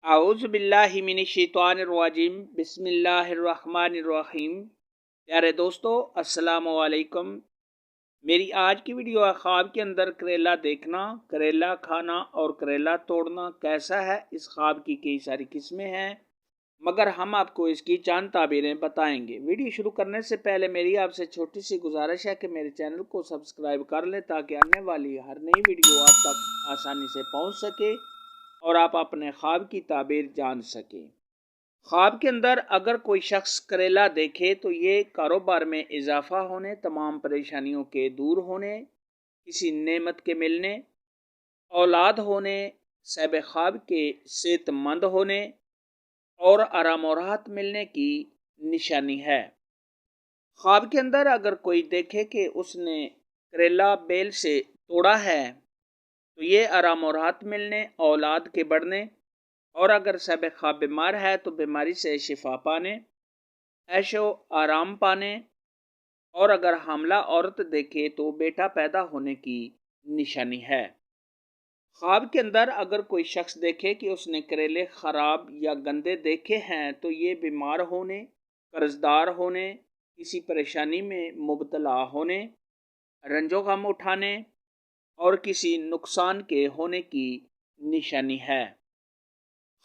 आऊज़ु बिल्लाहि मिनश्शैतानिर्रजीम बिस्मिल्लाहिर्रहमानिर्रहीम। प्यारे दोस्तों, अस्सलामु अलैकुम। मेरी आज की वीडियो है ख्वाब के अंदर करेला देखना, करेला खाना और करेला तोड़ना कैसा है। इस ख्वाब की कई सारी किस्में हैं, मगर हम आपको इसकी चंद ताबीरें बताएंगे। वीडियो शुरू करने से पहले मेरी आपसे छोटी सी गुजारिश है कि मेरे चैनल को सब्सक्राइब कर लें ताकि आने वाली हर नई वीडियो आप तक आसानी से पहुंच सके और आप अपने ख्वाब की ताबीर जान सकें। ख्वाब के अंदर अगर कोई शख्स करेला देखे तो ये कारोबार में इजाफा होने, तमाम परेशानियों के दूर होने, किसी नेमत के मिलने, औलाद होने, साहिब ख्वाब के सेहतमंद होने और आराम और राहत मिलने की निशानी है। ख्वाब के अंदर अगर कोई देखे कि उसने करेला बेल से तोड़ा है तो ये आराम और राहत मिलने, औलाद के बढ़ने और अगर साहिब ख्वाब बीमार है तो बीमारी से शिफा पाने, ऐशो आराम पाने और अगर हामला औरत देखे तो बेटा पैदा होने की निशानी है। ख्वाब के अंदर अगर कोई शख्स देखे कि उसने करेले ख़राब या गंदे देखे हैं तो ये बीमार होने, कर्जदार होने, किसी परेशानी में मुब्तला होने, रंजो गम उठाने और किसी नुकसान के होने की निशानी है।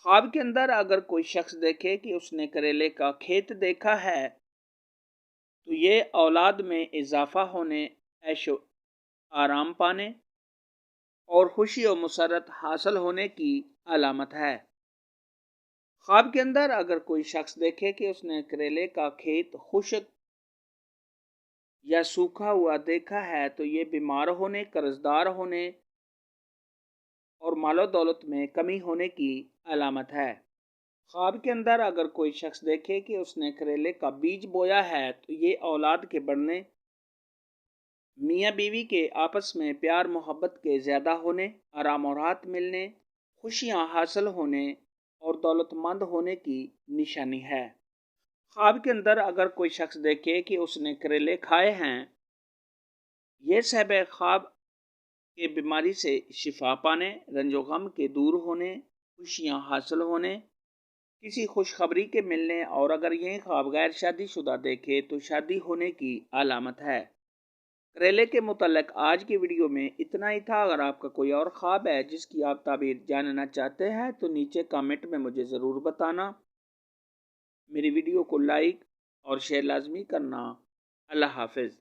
ख्वाब के अंदर अगर कोई शख्स देखे कि उसने करेले का खेत देखा है तो ये औलाद में इजाफा होने, ऐशो आराम पाने और खुशी और मुसरत हासिल होने की अलामत है। ख्वाब के अंदर अगर कोई शख्स देखे कि उसने करेले का खेत खुश्क या सूखा हुआ देखा है तो ये बीमार होने, कर्जदार होने और मालो दौलत में कमी होने की अलामत है। ख्वाब के अंदर अगर कोई शख्स देखे कि उसने करेले का बीज बोया है तो ये औलाद के बढ़ने, मियाँ बीवी के आपस में प्यार मोहब्बत के ज़्यादा होने, आराम और राहत मिलने, खुशियाँ हासिल होने और दौलतमंद होने की निशानी है। ख्वाब के अंदर अगर कोई शख्स देखे कि उसने करेले खाए हैं, ये साहिब ख्वाब के बीमारी से शिफा पाने, रंजो गम के दूर होने, खुशियाँ हासिल होने, किसी खुशखबरी के मिलने और अगर यह ख्वाब गैर शादीशुदा देखे तो शादी होने की अलामत है। करेले के मुतल्लिक़ आज की वीडियो में इतना ही था। अगर आपका कोई और ख्वाब है जिसकी आप ताबीर जानना चाहते हैं तो नीचे कमेंट में मुझे ज़रूर बताना। मेरी वीडियो को लाइक और शेयर लाजमी करना। अल्लाह हाफ़िज़।